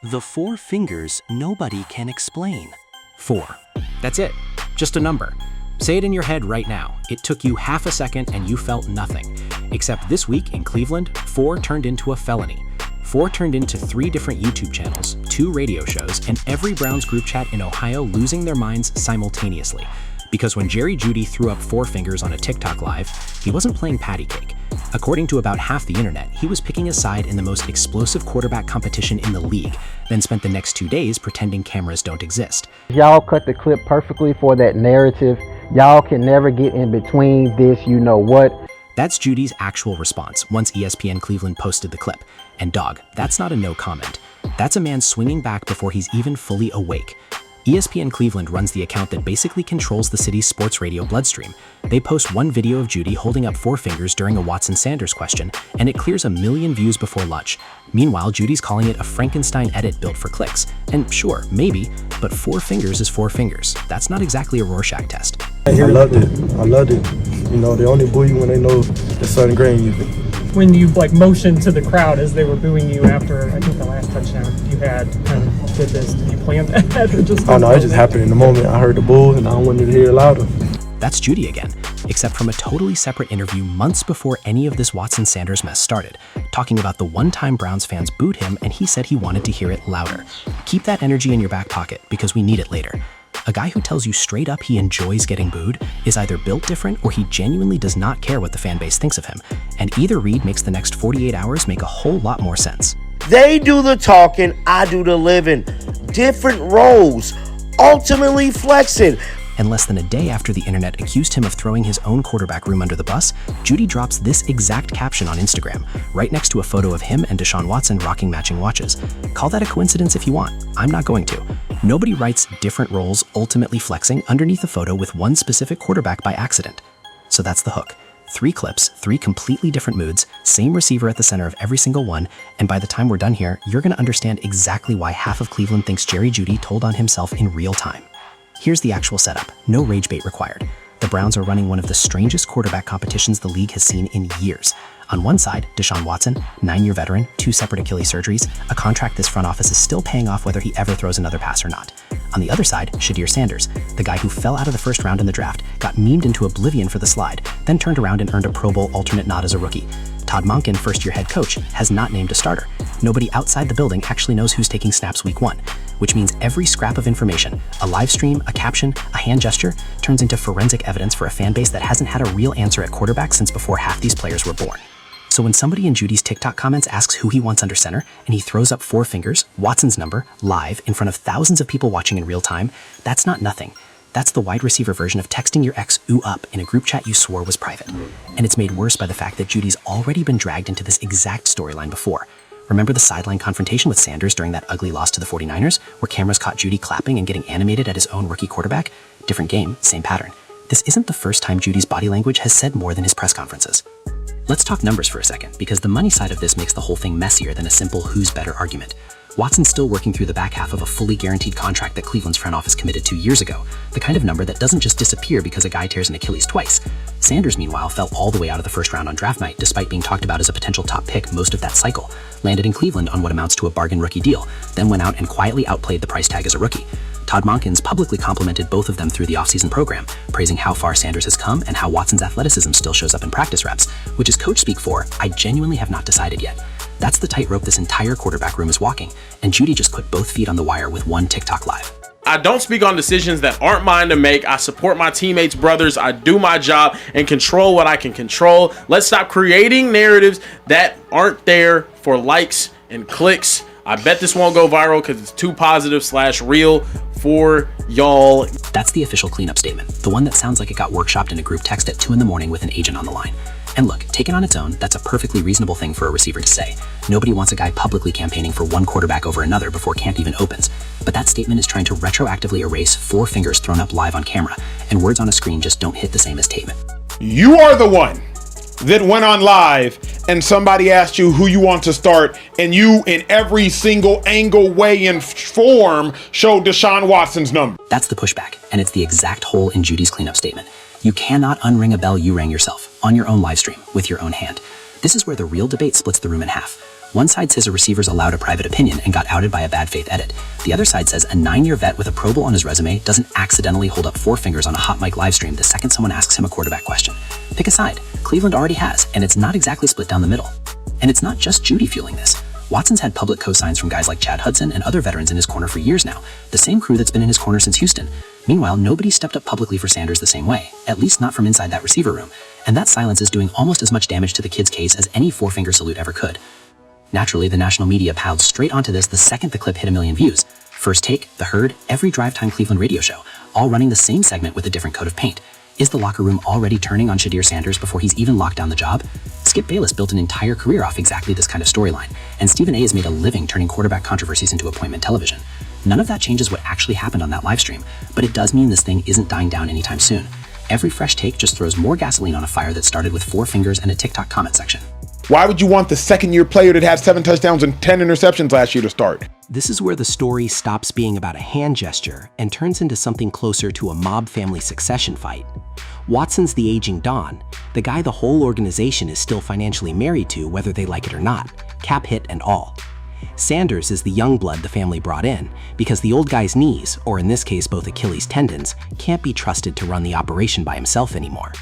The four fingers nobody can explain. 4. That's it. Just a number. Say it in your head right now. It took you half a second and you felt nothing. Except this week in Cleveland, 4 turned into a felony. 4 turned into 3 different YouTube channels, 2 radio shows, and every Browns group chat in Ohio losing their minds simultaneously. Because when Jerry Jeudy threw up 4 fingers on a TikTok live, he wasn't playing patty cake. According to about half the internet, he was picking a side in the most explosive quarterback competition in the league, then spent the next 2 days pretending cameras don't exist. Y'all cut the clip perfectly for that narrative. Y'all can never get in between this, you know what. That's Jeudy's actual response once ESPN Cleveland posted the clip. And dog, that's not a no comment. That's a man swinging back before he's even fully awake. ESPN Cleveland runs the account that basically controls the city's sports radio bloodstream. They post one video of Jeudy holding up 4 fingers during a Watson-Sanders question, and it clears 1 million views before lunch. Meanwhile, Jeudy's calling it a Frankenstein edit built for clicks. And sure, maybe, but 4 fingers is 4 fingers. That's not exactly a Rorschach test. I loved it. You know, they only boo you when they know the certain grain you think. When you motioned to the crowd as they were booing you after, I think the last touchdown you had, kind of did this. Did you plan that? Or just oh no, it just happened in the moment. I heard the boo and I wanted to hear it louder. That's Jeudy again, except from a totally separate interview months before any of this Watson-Sanders mess started, talking about the one time Browns fans booed him and he said he wanted to hear it louder. Keep that energy in your back pocket because we need it later. A guy who tells you straight up he enjoys getting booed is either built different or he genuinely does not care what the fan base thinks of him, and either read makes the next 48 hours make a whole lot more sense. They do the talking, I do the living. Different roles, ultimately flexing. And less than a day after the internet accused him of throwing his own quarterback room under the bus, Jeudy drops this exact caption on Instagram, right next to a photo of him and Deshaun Watson rocking matching watches. Call that a coincidence if you want. I'm not going to. Nobody writes different roles ultimately flexing underneath a photo with one specific quarterback by accident. So that's the hook. 3 clips, 3 completely different moods, same receiver at the center of every single one, and by the time we're done here, you're going to understand exactly why half of Cleveland thinks Jerry Jeudy told on himself in real time. Here's the actual setup. No rage bait required. The Browns are running one of the strangest quarterback competitions the league has seen in years. On one side, Deshaun Watson, 9-year veteran, 2 separate Achilles surgeries, a contract this front office is still paying off whether he ever throws another pass or not. On the other side, Shedeur Sanders, the guy who fell out of the first round in the draft, got memed into oblivion for the slide, then turned around and earned a Pro Bowl alternate nod as a rookie. Todd Monken, first-year head coach, has not named a starter. Nobody outside the building actually knows who's taking snaps week 1, which means every scrap of information, a live stream, a caption, a hand gesture, turns into forensic evidence for a fan base that hasn't had a real answer at quarterback since before half these players were born. So when somebody in Jeudy's TikTok comments asks who he wants under center, and he throws up 4 fingers, Watson's number, live, in front of thousands of people watching in real time, that's not nothing. That's the wide receiver version of texting your ex ooh up in a group chat you swore was private. And it's made worse by the fact that Jeudy's already been dragged into this exact storyline before. Remember the sideline confrontation with Sanders during that ugly loss to the 49ers, where cameras caught Jeudy clapping and getting animated at his own rookie quarterback? Different game, same pattern. This isn't the first time Jeudy's body language has said more than his press conferences. Let's talk numbers for a second, because the money side of this makes the whole thing messier than a simple who's better argument. Watson's still working through the back half of a fully guaranteed contract that Cleveland's front office committed 2 years ago, the kind of number that doesn't just disappear because a guy tears an Achilles twice. Sanders, meanwhile, fell all the way out of the first round on draft night despite being talked about as a potential top pick most of that cycle, landed in Cleveland on what amounts to a bargain rookie deal, then went out and quietly outplayed the price tag as a rookie. Todd Monken's publicly complimented both of them through the offseason program, praising how far Sanders has come and how Watson's athleticism still shows up in practice reps, which is coach speak for, I genuinely have not decided yet. That's the tightrope this entire quarterback room is walking, and Jeudy just put both feet on the wire with one TikTok live. I don't speak on decisions that aren't mine to make. I support my teammates, brothers. I do my job and control what I can control. Let's stop creating narratives that aren't there for likes and clicks. I bet this won't go viral because it's too positive/real for y'all. That's the official cleanup statement, the one that sounds like it got workshopped in a group text at 2 in the morning with an agent on the line. And look, taken on its own, that's a perfectly reasonable thing for a receiver to say. Nobody wants a guy publicly campaigning for one quarterback over another before camp even opens. But that statement is trying to retroactively erase 4 fingers thrown up live on camera, and words on a screen just don't hit the same as statement. You are the one that went on live and somebody asked you who you want to start, and you, in every single angle, way, and form, showed Deshaun Watson's number. That's the pushback, and it's the exact hole in Jeudy's cleanup statement. You cannot unring a bell you rang yourself, on your own live stream, with your own hand. This is where the real debate splits the room in half. One side says a receiver's allowed a private opinion and got outed by a bad faith edit. The other side says a 9-year vet with a Pro Bowl on his resume doesn't accidentally hold up 4 fingers on a hot mic live stream the second someone asks him a quarterback question. Pick a side. Cleveland already has, and it's not exactly split down the middle. And it's not just Jeudy fueling this. Watson's had public cosigns from guys like Chad Hudson and other veterans in his corner for years now, the same crew that's been in his corner since Houston. Meanwhile, nobody stepped up publicly for Sanders the same way, at least not from inside that receiver room, and that silence is doing almost as much damage to the kid's case as any 4-finger salute ever could. Naturally, the national media piled straight onto this the second the clip hit 1 million views. First Take, The Herd, every Drive Time Cleveland radio show, all running the same segment with a different coat of paint. Is the locker room already turning on Shedeur Sanders before he's even locked down the job? Skip Bayless built an entire career off exactly this kind of storyline, and Stephen A. has made a living turning quarterback controversies into appointment television. None of that changes what actually happened on that live stream, but it does mean this thing isn't dying down anytime soon. Every fresh take just throws more gasoline on a fire that started with 4 fingers and a TikTok comment section. Why would you want the second-year player that had 7 touchdowns and 10 interceptions last year to start? This is where the story stops being about a hand gesture and turns into something closer to a mob family succession fight. Watson's the aging Don, the guy the whole organization is still financially married to whether they like it or not, cap hit and all. Sanders is the young blood the family brought in because the old guy's knees, or in this case both Achilles tendons, can't be trusted to run the operation by himself anymore.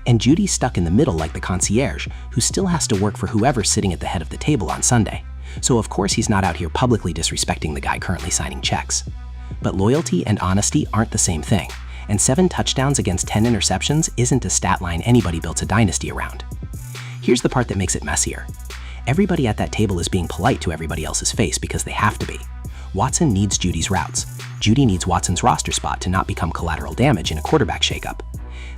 And Jeudy's stuck in the middle like the concierge, who still has to work for whoever's sitting at the head of the table on Sunday. So of course he's not out here publicly disrespecting the guy currently signing checks. But loyalty and honesty aren't the same thing, and 7 touchdowns against 10 interceptions isn't a stat line anybody built a dynasty around. Here's the part that makes it messier. Everybody at that table is being polite to everybody else's face because they have to be. Watson needs Jeudy's routes. Jeudy needs Watson's roster spot to not become collateral damage in a quarterback shakeup.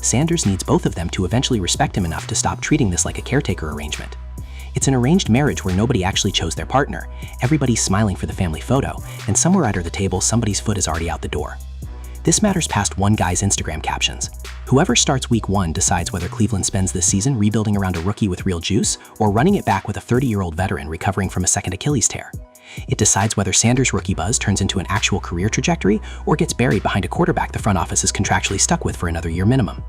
Sanders needs both of them to eventually respect him enough to stop treating this like a caretaker arrangement. It's an arranged marriage where nobody actually chose their partner, everybody's smiling for the family photo, and somewhere under the table somebody's foot is already out the door. This matters past one guy's Instagram captions. Whoever starts week 1 decides whether Cleveland spends this season rebuilding around a rookie with real juice or running it back with a 30-year-old veteran recovering from a second Achilles tear. It decides whether Sanders' rookie buzz turns into an actual career trajectory or gets buried behind a quarterback the front office is contractually stuck with for another year minimum.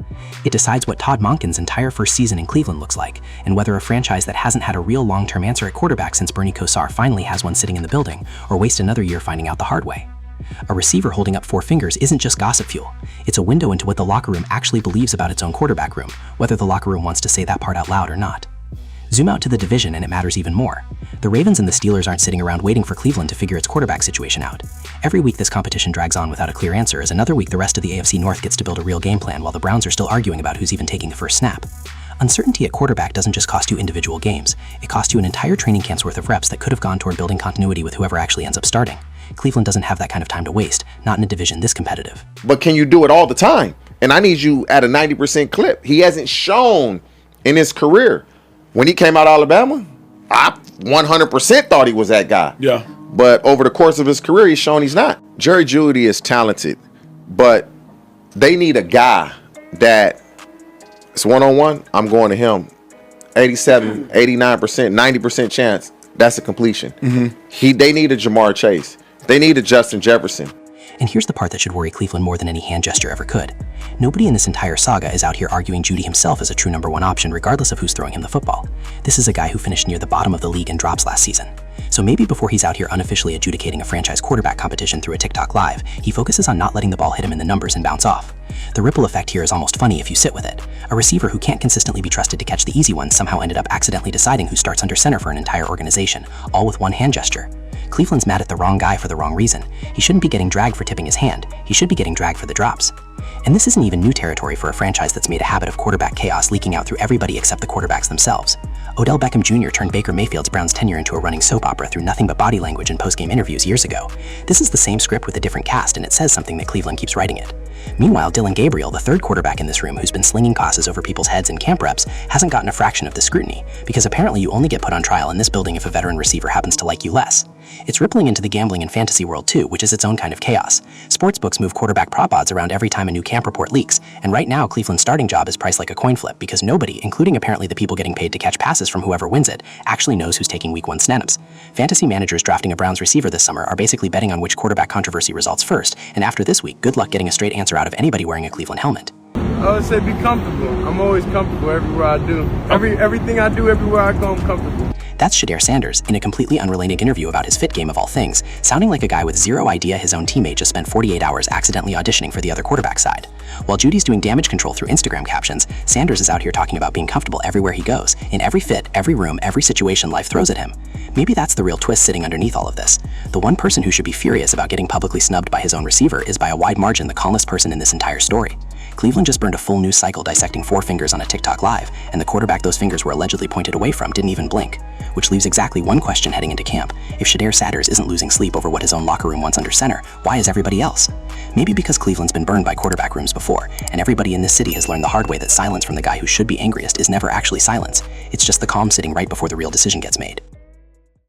It decides what Todd Monken's entire first season in Cleveland looks like, and whether a franchise that hasn't had a real long-term answer at quarterback since Bernie Kosar finally has one sitting in the building, or waste another year finding out the hard way. A receiver holding up 4 fingers isn't just gossip fuel. It's a window into what the locker room actually believes about its own quarterback room, whether the locker room wants to say that part out loud or not. Zoom out to the division and it matters even more. The Ravens and the Steelers aren't sitting around waiting for Cleveland to figure its quarterback situation out. Every week this competition drags on without a clear answer, as another week the rest of the AFC North gets to build a real game plan while the Browns are still arguing about who's even taking the first snap. Uncertainty at quarterback doesn't just cost you individual games, it costs you an entire training camp's worth of reps that could have gone toward building continuity with whoever actually ends up starting. Cleveland doesn't have that kind of time to waste, not in a division this competitive. But can you do it all the time? And I need you at a 90% clip. He hasn't shown in his career. When he came out of Alabama, I 100% thought he was that guy. Yeah. But over the course of his career, he's shown he's not. Jerry Jeudy is talented, but they need a guy that it's one-on-one. I'm going to him. 87, 89%, 90% chance. That's a completion. They need a Jamar Chase. They need a Justin Jefferson. And here's the part that should worry Cleveland more than any hand gesture ever could. Nobody in this entire saga is out here arguing Jeudy himself as a true #1 option regardless of who's throwing him the football. This is a guy who finished near the bottom of the league in drops last season. So maybe before he's out here unofficially adjudicating a franchise quarterback competition through a TikTok live, he focuses on not letting the ball hit him in the numbers and bounce off. The ripple effect here is almost funny if you sit with it. A receiver who can't consistently be trusted to catch the easy ones somehow ended up accidentally deciding who starts under center for an entire organization, all with one hand gesture. Cleveland's mad at the wrong guy for the wrong reason. He shouldn't be getting dragged for tipping his hand. He should be getting dragged for the drops. And this isn't even new territory for a franchise that's made a habit of quarterback chaos leaking out through everybody except the quarterbacks themselves. Odell Beckham Jr. turned Baker Mayfield's Browns tenure into a running soap opera through nothing but body language and post-game interviews years ago. This is the same script with a different cast, and it says something that Cleveland keeps writing it. Meanwhile, Dylan Gabriel, the third quarterback in this room who's been slinging tosses over people's heads in camp reps, hasn't gotten a fraction of the scrutiny, because apparently you only get put on trial in this building if a veteran receiver happens to like you less. It's rippling into the gambling and fantasy world too, which is its own kind of chaos. Sportsbooks move quarterback prop odds around every time a new camp report leaks, and right now Cleveland's starting job is priced like a coin flip because nobody, including apparently the people getting paid to catch passes from whoever wins it, actually knows who's taking week 1 snaps. Fantasy managers drafting a Browns receiver this summer are basically betting on which quarterback controversy results first, and after this week, good luck getting a straight answer out of anybody wearing a Cleveland helmet. I would say be comfortable. I'm always comfortable everywhere I do. Everything I do, everywhere I go, I'm comfortable. That's Shedeur Sanders in a completely unrelated interview about his fit game of all things, sounding like a guy with zero idea his own teammate just spent 48 hours accidentally auditioning for the other quarterback side. While Jeudy's doing damage control through Instagram captions, Sanders is out here talking about being comfortable everywhere he goes, in every fit, every room, every situation life throws at him. Maybe that's the real twist sitting underneath all of this. The one person who should be furious about getting publicly snubbed by his own receiver is by a wide margin the calmest person in this entire story. Cleveland just burned a full news cycle dissecting 4 fingers on a TikTok live, and the quarterback those fingers were allegedly pointed away from didn't even blink. Which leaves exactly one question heading into camp. If Shedeur Sanders isn't losing sleep over what his own locker room wants under center, why is everybody else? Maybe because Cleveland's been burned by quarterback rooms before, and everybody in this city has learned the hard way that silence from the guy who should be angriest is never actually silence. It's just the calm sitting right before the real decision gets made.